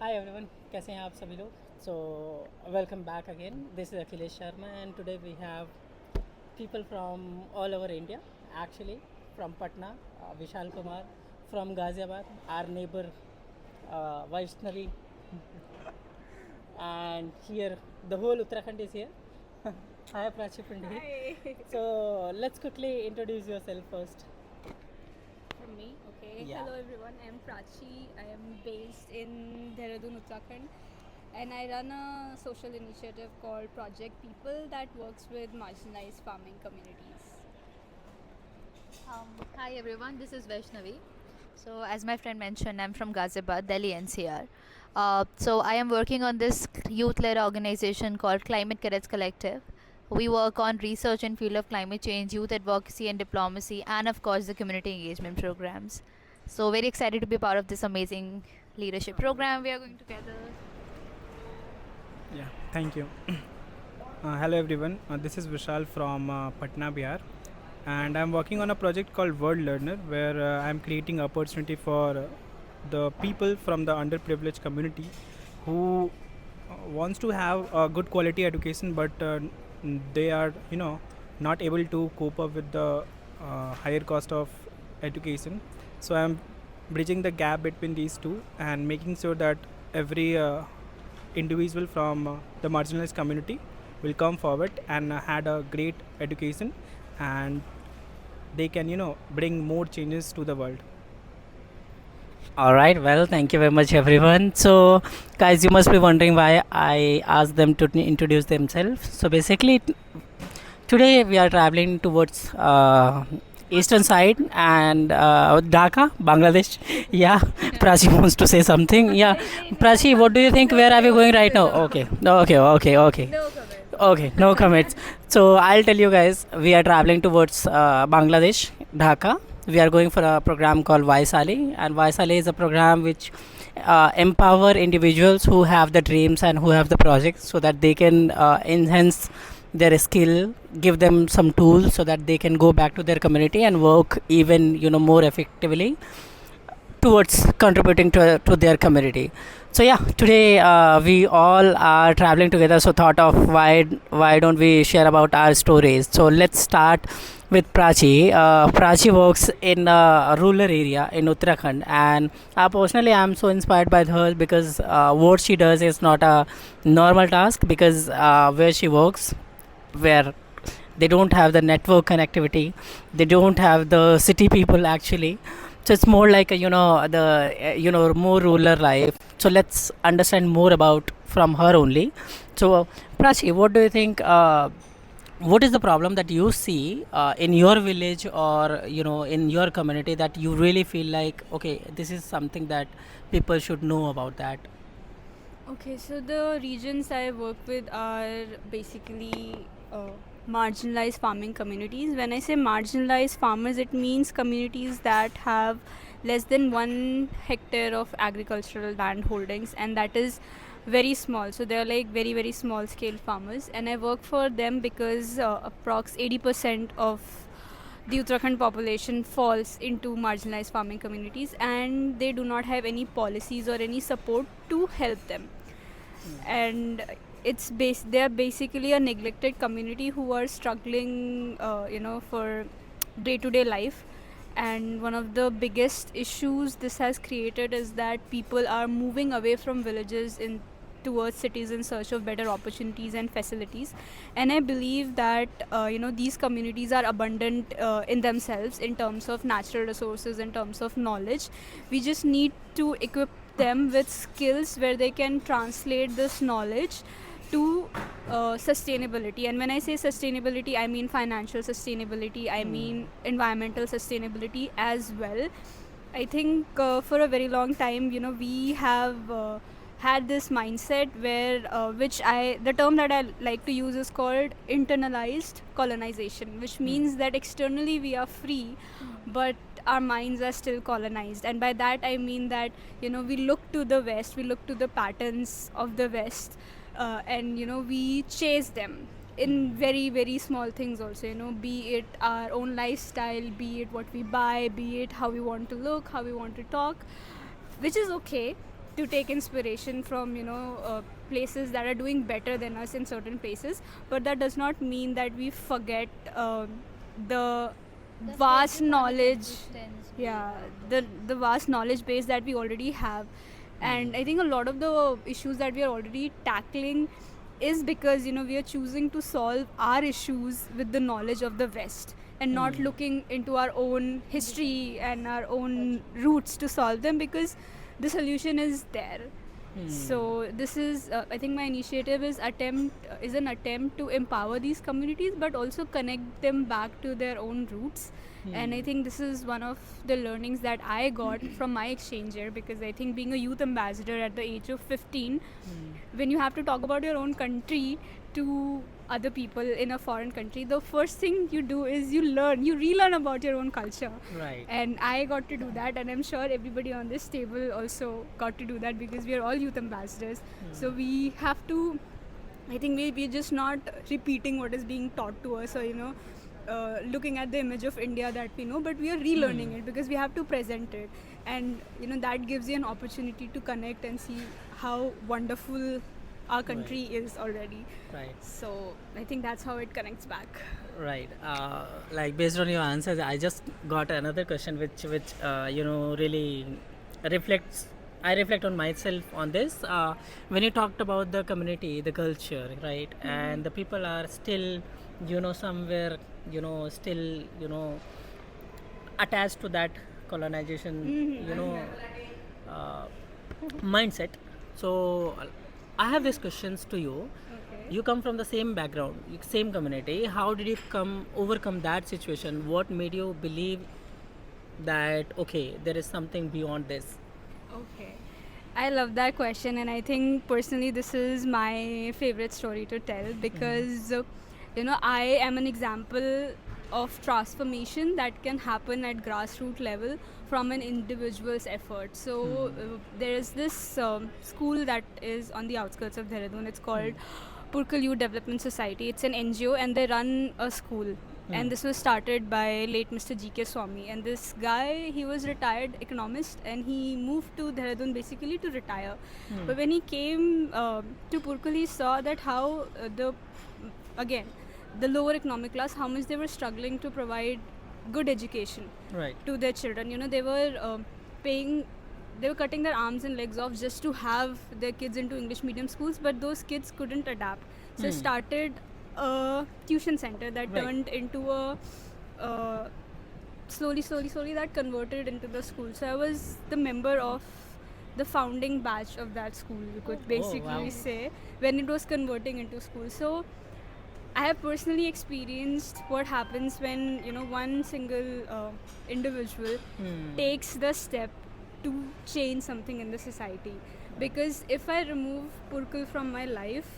Hi everyone, कैसे हैं आप सभी लोग? So welcome back again. This is Akhilesh Sharma and today we have people from all over India. Actually, from Patna, Vishal Kumar, from Ghaziabad, our neighbor Vaishnavi, and here the whole Uttarakhand is here. Hi Prachi Pandit. Hi. So let's quickly introduce yourself first. From me, okay. Yeah. Hello everyone, I am Prachi. I am based in Dehradun, Uttarakhand, and I run a social initiative called Project People that works with marginalized farming communities. Hi everyone, this is Vaishnavi. So, as my friend mentioned, I'm from Ghaziabad, Delhi NCR. So, I am working on this youth led organization called Climate Cadets Collective. We work on research in field of climate change, youth advocacy and diplomacy, and of course, the community engagement programs. So, very excited to be part of this amazing leadership program we are going together. Yeah, thank you. Hello everyone, this is Vishal from Patna, Bihar, and I'm working on a project called World Learner where I'm creating opportunity for the people from the underprivileged community who wants to have a good quality education but they are not able to cope up with the higher cost of education. So I'm bridging the gap between these two and making sure that every individual from the marginalized community will come forward and had a great education, and they can bring more changes to the world. All right, well, thank you very much, everyone. So, guys, you must be wondering why I asked them to introduce themselves. So, basically, today we are traveling towards eastern side and Dhaka, Bangladesh. Yeah, Prachi wants to say something. Yeah, Prachi, what do you think? Where are we going right now? Okay, okay. No comments. Okay, no comments. So I'll tell you guys, we are traveling towards Bangladesh, Dhaka. We are going for a program called Vaisali, and Vaisali is a program which empower individuals who have the dreams and who have the projects, so that they can enhance their skill, give them some tools, so that they can go back to their community and work even more effectively towards contributing to their community. So yeah, today we all are traveling together, so thought of why don't we share about our stories. So let's start with Prachi. Prachi works in a rural area in Uttarakhand, and personally I'm so inspired by her because what she does is not a normal task, because where she works, where they don't have the network connectivity, they don't have the city people actually, so it's more like a, the more rural life. So let's understand more about from her only. So Prachi, what do you think, what is the problem that you see in your village, or in your community, that you really feel like, okay, this is something that people should know about that? Okay, so the regions I work with are basically marginalized farming communities. When I say marginalized farmers, it means communities that have less than 1 hectare of agricultural land holdings, and that is very small. So they're like very, very small scale farmers, and I work for them because approx 80% of the Uttarakhand population falls into marginalized farming communities, and they do not have any policies or any support to help them. And they are basically a neglected community who are struggling for day to day life. And one of the biggest issues this has created is that people are moving away from villages in towards cities in search of better opportunities and facilities. And I believe that these communities are abundant in themselves in terms of natural resources, in terms of knowledge. We just need to equip them with skills where they can translate this knowledge to sustainability. And when I say sustainability, I mean financial sustainability, I mean environmental sustainability as well. I think for a very long time, we have had this mindset where the term that I like to use is called internalized colonization, which means that externally we are free, but our minds are still colonized. And by that I mean that we look to the West, we look to the patterns of the West, and we chase them in very, very small things also, be it our own lifestyle, be it what we buy, be it how we want to look, how we want to talk, which is okay to take inspiration from places that are doing better than us in certain places, but that does not mean that we forget the The vast socioeconomic knowledge, existence we yeah, have. the vast knowledge base that we already have. And I think a lot of the issues that we are already tackling is because we are choosing to solve our issues with the knowledge of the West and not looking into our own history and our own roots to solve them, because the solution is there. So this is, I think, my initiative is an attempt to empower these communities, but also connect them back to their own roots. And I think this is one of the learnings that I got from my exchange year, because I think being a youth ambassador at the age of 15, when you have to talk about your own country to other people in a foreign country, the first thing you do is you relearn about your own culture. Right. And I got to do that, and I'm sure everybody on this table also got to do that, because we are all youth ambassadors. So we have to, I think we're just not repeating what is being taught to us, or looking at the image of India that we know, but we are relearning it, because we have to present it. And that gives you an opportunity to connect and see how wonderful our country is already. Right. So I think that's how it connects back. Right. Like based on your answers, I just got another question, which really reflects. I reflect on myself on this. When you talked about the community, the culture, right, and the people are still, somewhere, still, attached to that colonization, uh, mindset. So I have these questions to you. Okay. You come from the same background, same community. How did you overcome that situation? What made you believe that okay, there is something beyond this? Okay. I love that question, and I think personally this is my favorite story to tell, because I am an example of transformation that can happen at grassroots level from an individual's effort. So there is this school that is on the outskirts of Dehradun. It's called Purkal Youth Development Society. It's an NGO, and they run a school. And this was started by late Mr. G.K. Swami. And this guy, he was retired economist, and he moved to Dehradun basically to retire. But when he came to Purkal, he saw that how the lower economic class, how much they were struggling to provide good education Right. to their children. They were they were cutting their arms and legs off just to have their kids into English medium schools, but those kids couldn't adapt. So I started a tuition center that Right. turned into a slowly that converted into the school. So I was the member of the founding batch of that school, you could basically wow. say, when it was converting into school. So I have personally experienced what happens when one single individual takes the step to change something in the society. Because if I remove Purkal from my life,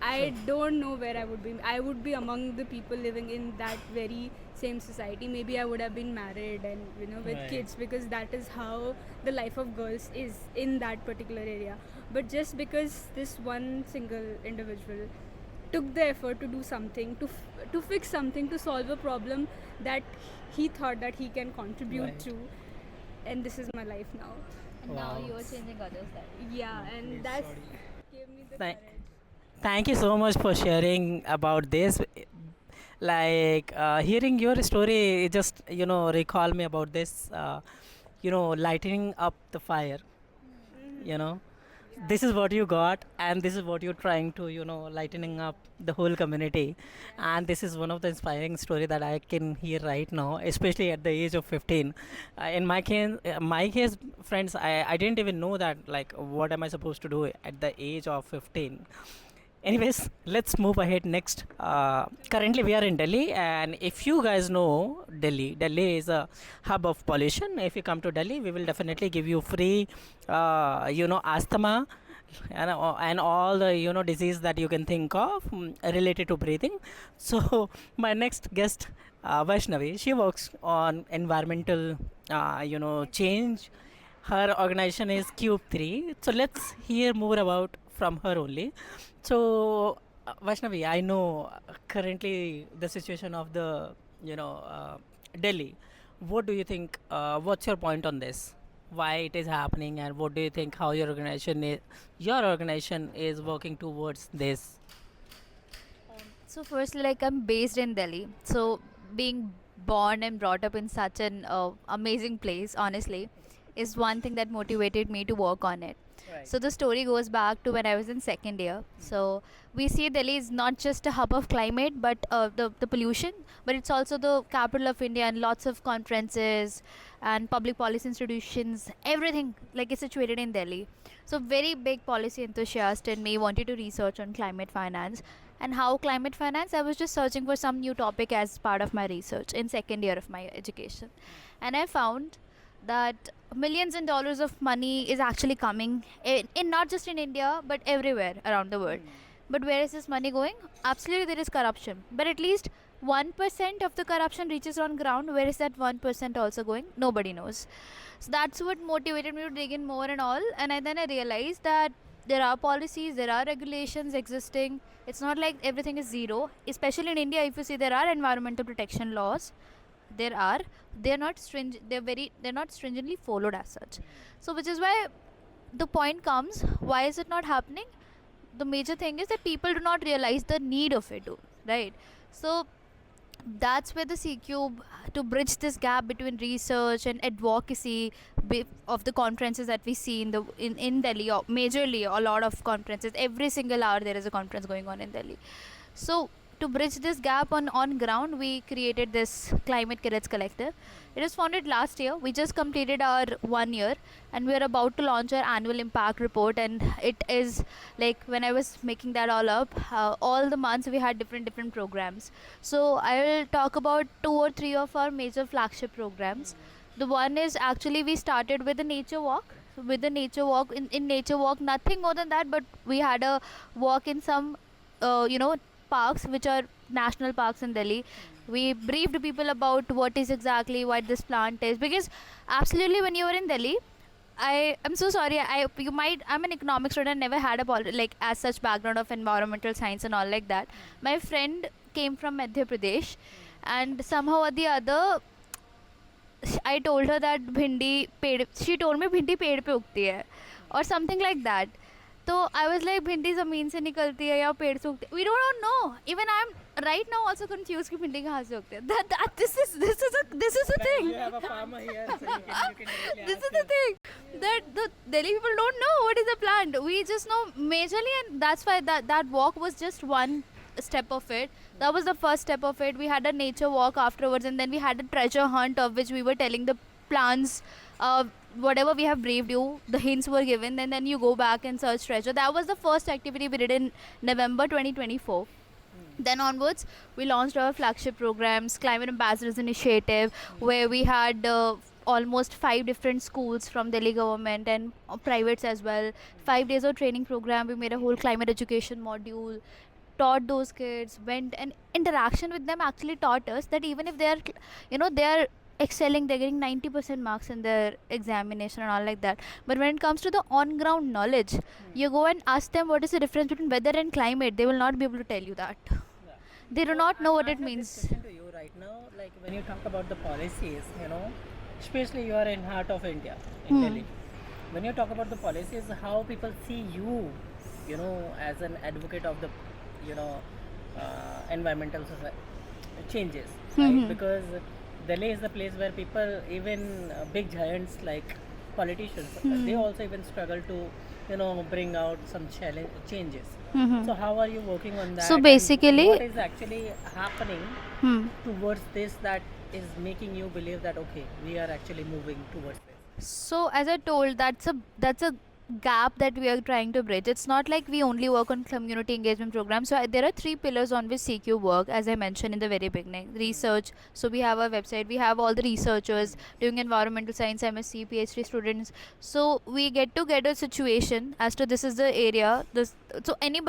I don't know where I would be. I would be among the people living in that very same society. Maybe I would have been married and with Right. kids, because that is how the life of girls is in that particular area. But just because this one single individual took the effort to do something, to fix something, to solve a problem that he thought that he can contribute Right. to, and this is my life now. And now Wow. you're changing others' life. Yeah, and that gave me the Thank- courage. Thank you so much for sharing about this. Like hearing your story, it just recall me about this. Lighting up the fire. You know, this is what you got, and this is what you're trying to lightening up the whole community. And this is one of the inspiring story that I can hear right now, especially at the age of 15. In my case, friends, I didn't even know that, like, what am I supposed to do at the age of 15. Anyways, let's move ahead next. Currently, we are in Delhi, and if you guys know Delhi is a hub of pollution. If you come to Delhi, we will definitely give you free, asthma, and all the disease that you can think of related to breathing. So, my next guest, Vaishnavi, she works on environmental, change. Her organization is Cube 3. So let's hear more about from her only. So, Vaishnavi, I know currently the situation of the Delhi. What do you think? What's your point on this? why it is happening, and what do you think how your organization is working towards this? So firstly, like I'm based in Delhi, so being born and brought up in such an amazing place, honestly, is one thing that motivated me to work on it. Right. So the story goes back to when I was in second year. So we see Delhi is not just a hub of climate, but the pollution, but it's also the capital of India, and lots of conferences and public policy institutions. Everything like is situated in Delhi. So very big policy enthusiast in me wanted to research on climate finance. And how climate finance? I was just searching for some new topic as part of my research in second year of my education, and I found that millions and dollars of money is actually coming in not just in India but everywhere around the world. But where is this money going? Absolutely, there is corruption. But at least 1% of the corruption reaches on ground. Where is that 1% also going? Nobody knows. So that's what motivated me to dig in more and all. And then I realized that there are policies, there are regulations existing. It's not like everything is zero. Especially in India, if you see, there are environmental protection laws. There are. They're not stringent. They're not stringently followed as such. So which is why the point comes. Why is it not happening? The major thing is that people do not realize the need of it, right? So that's where the C Cube, to bridge this gap between research and advocacy of the conferences that we see in Delhi, or majorly a lot of conferences. Every single hour there is a conference going on in Delhi. So to bridge this gap on ground, we created this Climate Cadets Collective. It was founded last year. We just completed our 1 year, and we are about to launch our annual impact report. And it is like, when I was making that all up, all the months we had different programs. So I will talk about 2 or 3 of our major flagship programs. The one is, actually we started with the nature walk. So with the nature walk, in nature walk, nothing more than that, but we had a walk in some parks which are national parks in Delhi. We briefed people about what is exactly what this plant is, because absolutely, when you are in Delhi, I'm so sorry. I'm an economics student. Never had like as such background of environmental science and all like that. My friend came from Madhya Pradesh, and somehow or the other, I told her that she told me bhindi पेड़ पे उगती है, or something like that. So I was like, भिंडी ज़मीन से निकलती है या पेड़ से उगती है? We don't know. Even I'm right now also confused कि भिंडी कहाँ से उगती है. This is a thing. You have a farmer here, so you can directly This ask is the him. thing, that the Delhi people don't know what is a plant. We just know majorly, and that's why that walk was just one step of it. That was the first step of it. We had a nature walk afterwards, and then we had a treasure hunt, of which we were telling the plants whatever we have briefed you, the hints were given, and then you go back and search treasure. That was the first activity we did in November 2024. Then onwards, we launched our flagship programs, Climate Ambassadors Initiative, where we had almost 5 different schools from Delhi government and privates as well. 5 days of training program. We made a whole climate education module, taught those kids, went, and interaction with them actually taught us that even if they are excelling, they're getting 90% marks in their examination and all like that, but when it comes to the on ground knowledge, you go and ask them what is the difference between weather and climate, they will not be able to tell you that. Yeah. They do So not know I what it have this means. question to you right now, like when you talk about the policies, especially you are in heart of India, in Delhi. When you talk about the policies, how people see you, as an advocate of the, environmental changes, right? Because Delhi is the place where people, even big giants like politicians, they also even struggle to, bring out some changes. So how are you working on that? So and basically- what is actually happening towards this that is making you believe that okay, we are actually moving towards this? So as I told, that's a gap that we are trying to bridge. It's not like we only work on community engagement programs. So there are 3 pillars on which CQ work, as I mentioned in the very beginning. Research. So we have our website. We have all the researchers doing environmental science, MSc, PhD students. So we get to get a situation as to this is the area. So any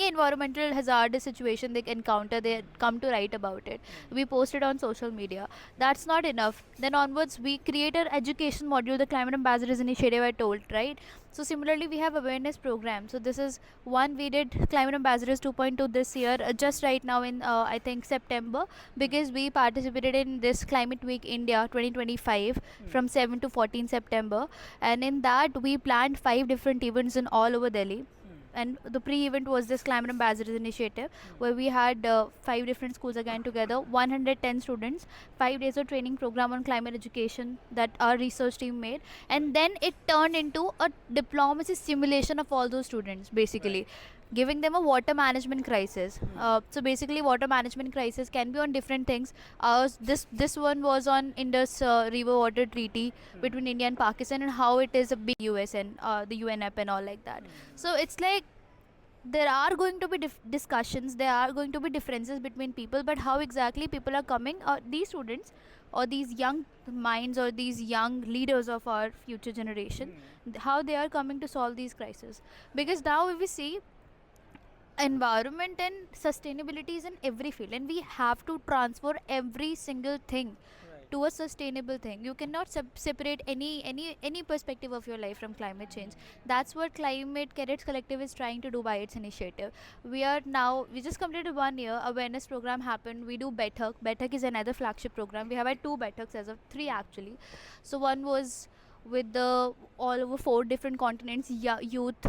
environmental hazardous situation they encounter, they come to write about it. We post it on social media. That's not enough. Then onwards, we create an education module, the Climate Ambassadors Initiative I told, right? So similarly, we have awareness programs. So this is one we did Climate Ambassadors 2.2 this year, just right now in I think September, because we participated in this Climate Week India 2025 from 7 to 14 September, and in that we planned 5 different events in all over Delhi. And the pre-event was this Climate Ambassadors initiative, where we had 5 different schools again together, 110 students, 5 days of training program on climate education that our research team made, and then it turned into a diplomacy simulation of all those students, basically giving them a water management crisis. So basically, water management crisis can be on different things. This one was on Indus River Water Treaty between India and Pakistan, and how it is a big US and the UNEP and all like that. So it's like there are going to be discussions, there are going to be differences between people, but how exactly people are coming, these students or these young minds or these young leaders of our future generation, how they are coming to solve these crises. Because now if we see, environment and sustainability is in every field, and we have to transfer every single thing to a sustainable thing. You cannot separate any perspective of your life from climate change. That's what Climate Cadets Collective is trying to do by its initiative. We just completed 1 year. Awareness program happened. We do Betak is another flagship program. We have had 2 Betaks as of 3 actually. So one was with the all over 4 different continents, youth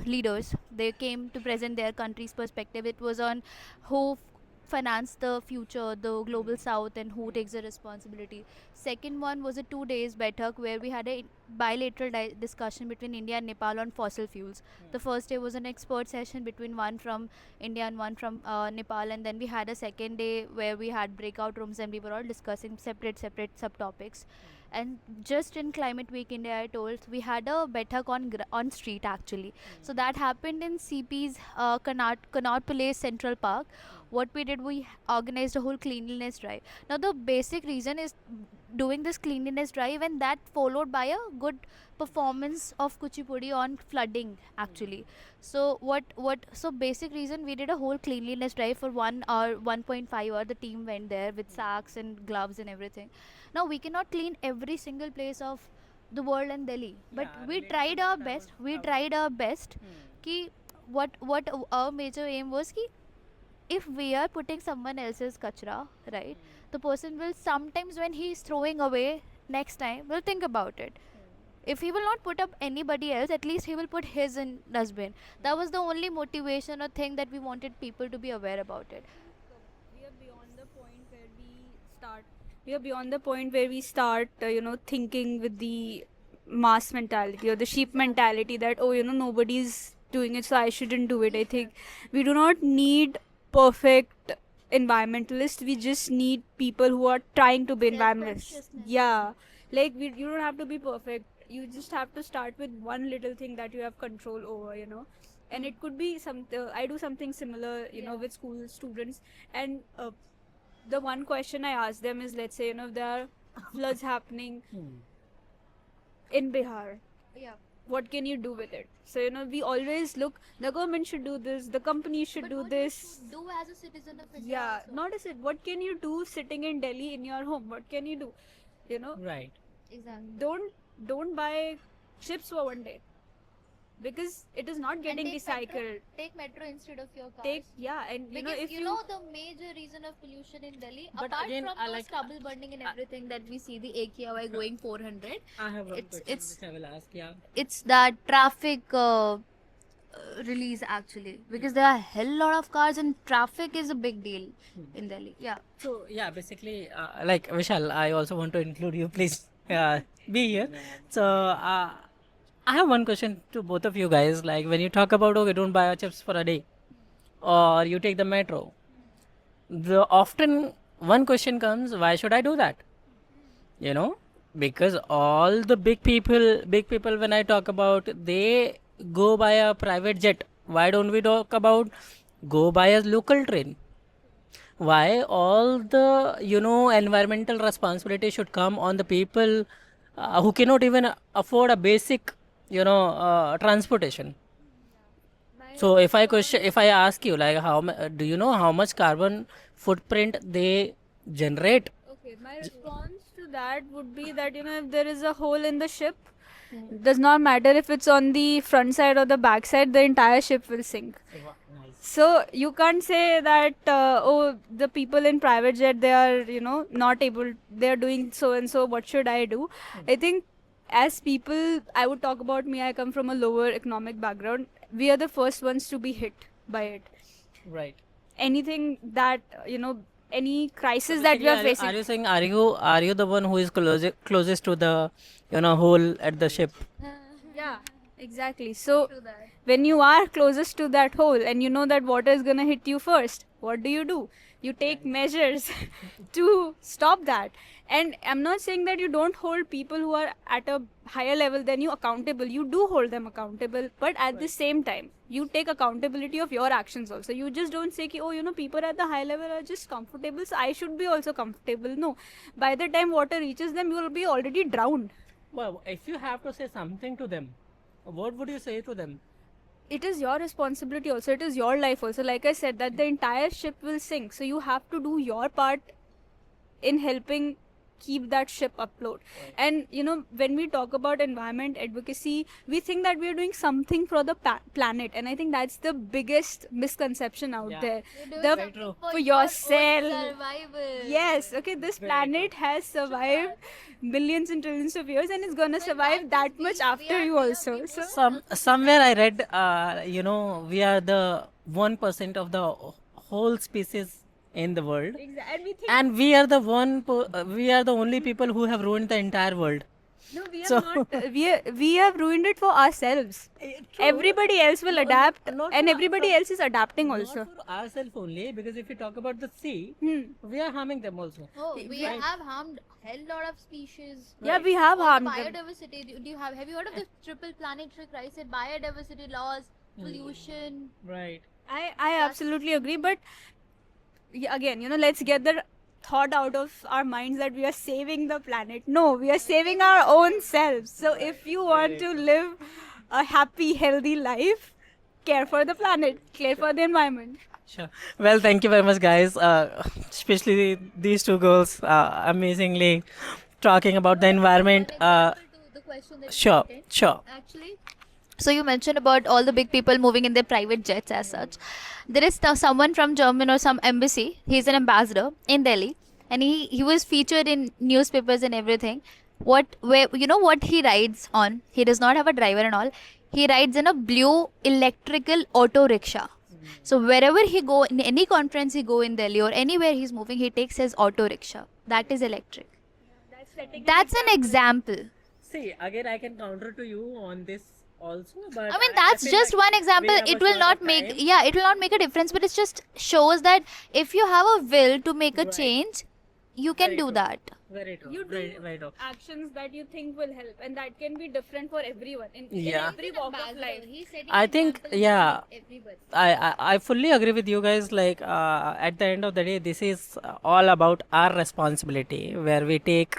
leaders. They came to present their country's perspective. It was on who finance the future, the global south, and who takes the responsibility. Second one was a 2 days Betak, where we had a bilateral discussion between India and Nepal on fossil fuels. The first day was an expert session between one from India and one from Nepal, and then we had a second day where we had breakout rooms and we were all discussing separate subtopics. And just in Climate Week India, I told, we had a Betak on street actually. So that happened in CP's Connaught Place Central Park. What we did, we organized a whole cleanliness drive. Now the basic reason is doing this cleanliness drive, and that followed by a good performance of Kuchipudi on flooding actually. So so basic reason, we did a whole cleanliness drive for 1 hour, 1.5 hour. The team went there with sacks and gloves and everything. Now we cannot clean every single place of the world and Delhi, but we tried our best. Ki what our major aim was ki, if we are putting someone else's kachra, right, the person will sometimes, when he is throwing away, next time will think about it. If he will not put up anybody else, at least he will put his in dustbin. That was the only motivation or thing that we wanted people to be aware about it. We are beyond the point where we start thinking with the mass mentality or the sheep mentality, that nobody's doing it, so I shouldn't do it. I think we do not need perfect environmentalists. We just need people who are trying to be environmentalists. Self-consciousness. Yeah, like you don't have to be perfect. You just have to start with one little thing that you have control over, and it could be something. I do something similar, with school students, and the one question I ask them is, let's say, if there are floods happening in Bihar, Yeah. what can you do with it? So, we always look, the government should do this, the company should do this. Do as a citizen of India. Yeah, also. not as it. What can you do sitting in Delhi in your home? What can you do? Right. Exactly. Don't buy chips for one day, because it is not getting take recycled. Take metro instead of your car. And Because if you know the major reason of pollution in Delhi, But apart again, from I the like- stubble burning and everything that we see, the AQI going 400, I have one It's- question it's- which I will ask. Yeah. it's that traffic release actually, because there are a hell lot of cars and traffic is a big deal in Delhi. Yeah. So yeah, basically, like Vishal, I also want to include you. Please be here. So I have one question to both of you guys. Like when you talk about, okay, don't buy chips for a day, or you take the metro, the often one question comes, why should I do that? Because all the big people when I talk about, they go by a private jet. Why don't we talk about go by a local train? Why all the environmental responsibility should come on the people who cannot even afford a basic transportation? So if I ask you, like, do you know how much carbon footprint they generate? Okay, my response to that would be that if there is a hole in the ship, Does not matter if it's on the front side or the back side, the entire ship will sink. Nice. So you can't say that oh, the people in private jet, they are not able, they are doing so and so, what should I do? I think as people, I would talk about me, I come from a lower economic background. We are the first ones to be hit by it. Right. Anything that any crisis So that we are basically, facing. are you saying are you the one who is closest to the hole at the ship? Yeah, exactly. So True that. when you are closest to that hole and you know that water is going to hit you first, what do? You take measures to stop that. And I'm not saying that you don't hold people who are at a higher level than you accountable. You do hold them accountable, but at the same time, you take accountability of your actions also. You just don't say, ki, oh, people at the high level are just comfortable, so I should be also comfortable. No. By the time water reaches them, you will be already drowned. Well, if you have to say something to them, what would you say to them? It is your responsibility also, it is your life also. Like I said, that the entire ship will sink, so you have to do your part in helping keep that ship afloat. And when we talk about environment advocacy, we think that we are doing something for the planet, and I think that's the biggest misconception out Yeah. there. You're doing The something true. for for your own yourself. survival. Yes, okay, this Very planet has survived millions and trillions of years, and it's gonna But survive not that just we, much we after are- you we are- also. we So both Somewhere I read, we are the 1% of the whole species in the world, and we think and we are the we are the only people who have ruined the entire world. no, we have So- not. We have ruined it for ourselves. Everybody else will adapt, not and for- everybody else is adapting also. Not for ourselves only, because if you talk about the sea, Hmm. we are harming them also. Oh, we Right. have harmed hell lot of species. Yeah, we have All the harmed them. biodiversity. Do you have you heard of the triple planetary crisis? Biodiversity loss, pollution. Right. I absolutely agree, but again, let's get the thought out of our minds that we are saving the planet. No, we are saving our own selves. So if you want to live a happy, healthy life, care for the planet, care for the environment. Sure. Well, thank you very much, guys. Especially these two girls, amazingly talking about the environment. Example to the question that you Sure, stated. sure. Actually, so you mentioned about all the big people moving in their private jets as such. There is someone from German or some embassy. He's an ambassador in Delhi, and he was featured in newspapers and everything. What he rides on? He does not have a driver and all. He rides in a blue electrical auto rickshaw. So wherever he go, in any conference he go in Delhi or anywhere he's moving, he takes his auto rickshaw. That is electric. That's an example. See, again, I can counter to you on this also, but I mean, that's feel just like one we example. have a It will short not of make, time. yeah, it will not make a difference, but it just shows that if you have a will to make a Right. change, you can Very do true. that. Very true. You do Very, very true. actions that you think will help, and that can be different for everyone in Yeah. every walk of life. I think, yeah, I fully agree with you guys. Like, at the end of the day, this is all about our responsibility, where we take,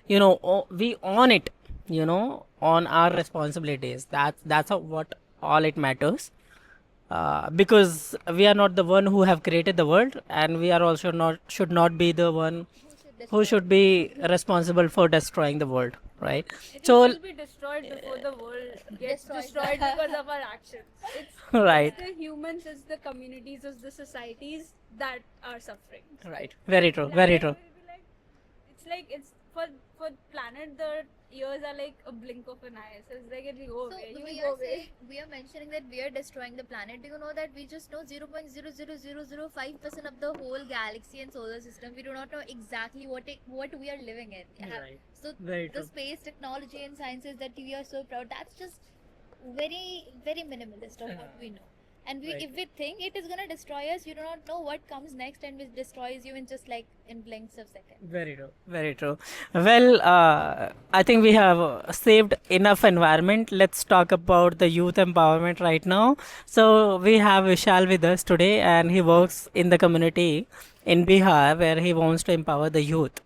we own it, on our responsibilities. That's what all it matters. Because we are not the one who have created the world, and we are also should not be the one who should be responsible for destroying the world, right? So, It will be destroyed before the world gets destroyed because of our actions. It's right, the humans, it's the communities, it's the societies that are suffering. right, very true, very true. It's for planet, the years are like a blink of an eye. So it's like it will go So away. You we will are go away. saying, we are mentioning that we are destroying the planet. Do you know that we just know 0.00005% of the whole galaxy and solar system? We do not know exactly what we are living in. Right. So Very the true. space technology and sciences that we are so proud, that's just very, very minimalist of what we know. And Right. if we think it is gonna destroy us, you do not know what comes next and which destroys you in just like in blinks of seconds. Very true. Very true. Well, I think we have saved enough environment. Let's talk about the youth empowerment right now. So we have Vishal with us today, and he works in the community in Bihar, where he wants to empower the youth.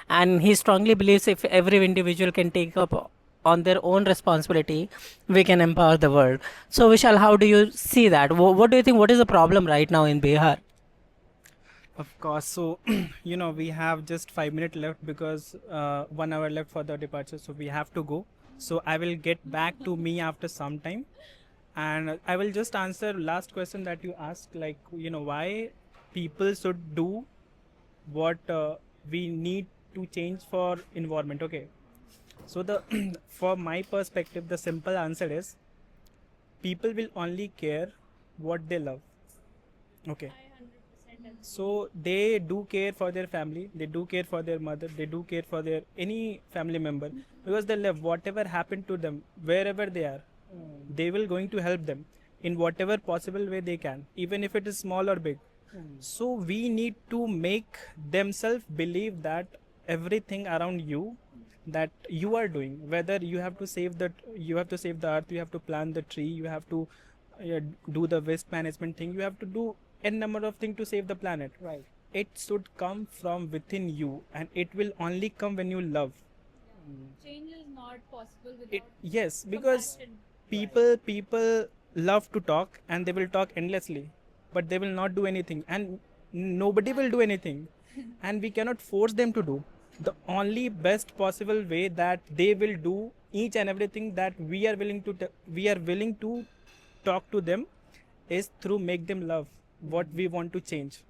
And he strongly believes if every individual can take up on their own responsibility, we can empower the world. So Vishal, how do you see that? What do you think? What is the problem right now in Bihar? Of course. So, we have just 5 minutes left because 1 hour left for the departure. So we have to go. So I will get back to me after some time, and I will just answer last question that you asked, like, why people should do what we need to change for environment. Okay, so the for my perspective, the simple answer is people will only care what they love. Okay, so they do care for their family, they do care for their mother, they do care for their any family member, because they love whatever happened to them wherever they are. They will going to help them in whatever possible way they can, even if it is small or big. So we need to make themselves believe that everything around you that you are doing, whether you have to save the earth, you have to plant the tree, you have to do the waste management thing, you have to do n number of things to save the planet. Right. It should come from within you, and it will only come when you love. Change is not possible without Yes, because compassion. people love to talk, and they will talk endlessly, but they will not do anything, and nobody will do anything, and we cannot force them to do. The only best possible way that they will do each and everything that we are willing to talk to them is through make them love what we want to change.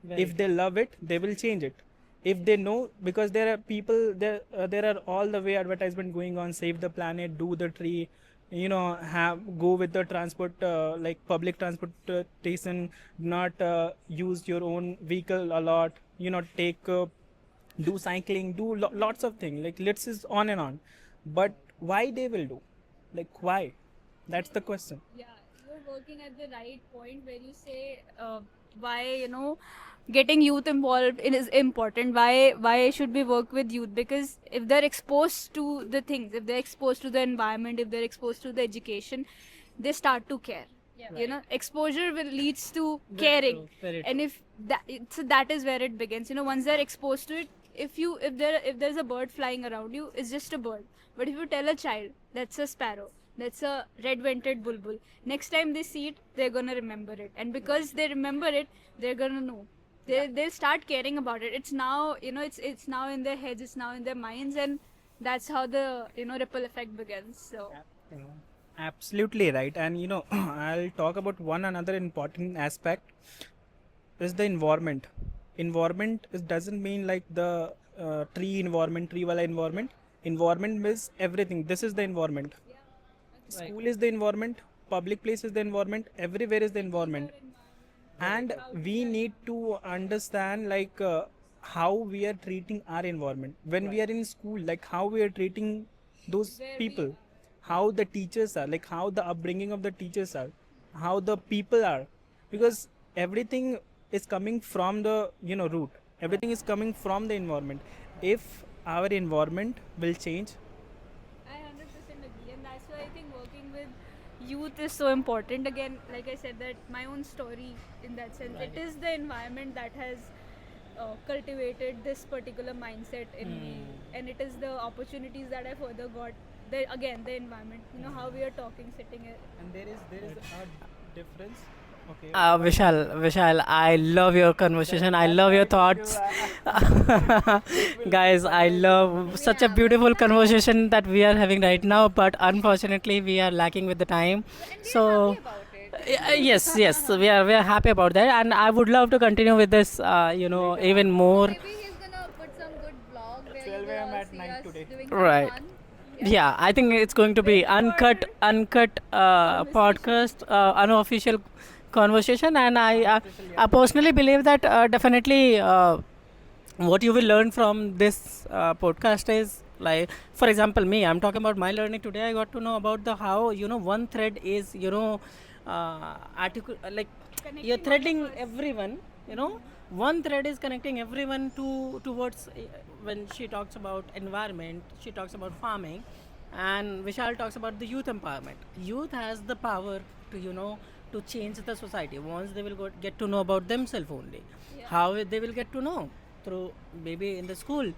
Very If they love it, they will change it. If they know, because there are people there are all the way advertisement going on, save the planet, do the tree, have go with the transport, like public transportation, not use your own vehicle a lot, take do cycling, do lots of things, like let's is on and on. But why they will do, like why? That's the question. Yeah, you're working at the right point where you say why getting youth involved in is important. Why should we work with youth? Because if they're exposed to the things, if they're exposed to the environment, if they're exposed to the education, they start to care. Exposure will leads to caring. true, very And if that is where it begins. Once they're exposed to it, if there's a bird flying around you, it's just a bird. But if you tell a child that's a sparrow, that's a red-vented bulbul, next time they see it, they're gonna remember it, and because they remember it, they're gonna know. They'll start caring about it. It's now it's now in their heads, it's now in their minds, and that's how the ripple effect begins. So Absolutely right. And I'll talk about one another important aspect is the environment. Environment doesn't mean like the tree wala environment. Environment means everything. This is the environment. Right. School is the environment, public place is the environment, everywhere is the environment. And we need to understand like how we are treating our environment when we are in school, like how we are treating those people, how the teachers are, like how the upbringing of the teachers are, how the people are, because everything is coming from the root, everything is coming from the environment. If our environment will change, I 100% agree, and that's why I think working with youth is so important. Again, like I said, that my own story in that sense, Right. it is the environment that has cultivated this particular mindset in me, and it is the opportunities that I further got. Again, the environment, how we are talking, sitting here. and there is a difference. Okay. Vishal, I love your conversation. I love your thoughts. Guys, I love such a beautiful conversation that we are having right now, but unfortunately, we are lacking with the time. So, yes, we are happy about that, and I would love to continue with this, even more. Maybe he's gonna put some good vlog where 12 you will a.m. all at see night us today. doing Right. some fun. Yeah, I think it's going to be uncut podcast, unofficial conversation, and I personally believe that definitely what you will learn from this podcast is, like, for example, me, I'm talking about my learning today. I got to know about the how one thread is like you're Connecting all of threading us. everyone. One thread is connecting everyone towards when she talks about environment, she talks about farming, and Vishal talks about the youth empowerment. Youth has the power to to change the society once they will get to know about themselves only. How they will get to know? Through maybe in the school.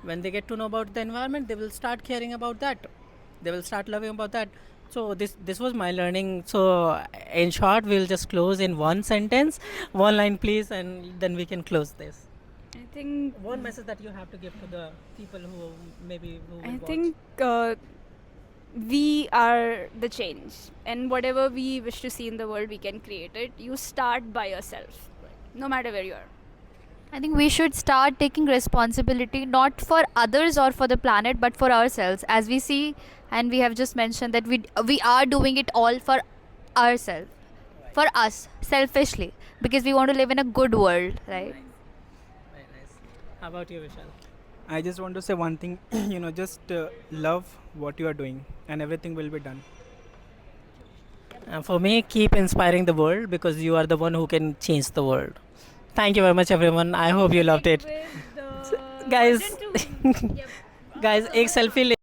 When they get to know about the environment, they will start caring about that. They will start loving about that. So this was my learning. So in short, we'll just close in one sentence, one line, please, and then we can close this. I think One message that you have to give to the people who maybe who will I watch. think we are the change, and whatever we wish to see in the world, we can create it. You start by yourself, no matter where you are. I think we should start taking responsibility not for others or for the planet, but for ourselves. As we see, and we have just mentioned that we are doing it all for ourselves, for us, selfishly, because we want to live in a good world, right? Very nice. How about you, Vishal? I just want to say one thing. Just love what you are doing, and everything will be done. For me, keep inspiring the world because you are the one who can change the world. Thank you very much, everyone. I hope you loved it. With the Guys, version two. guys, एक selfie ले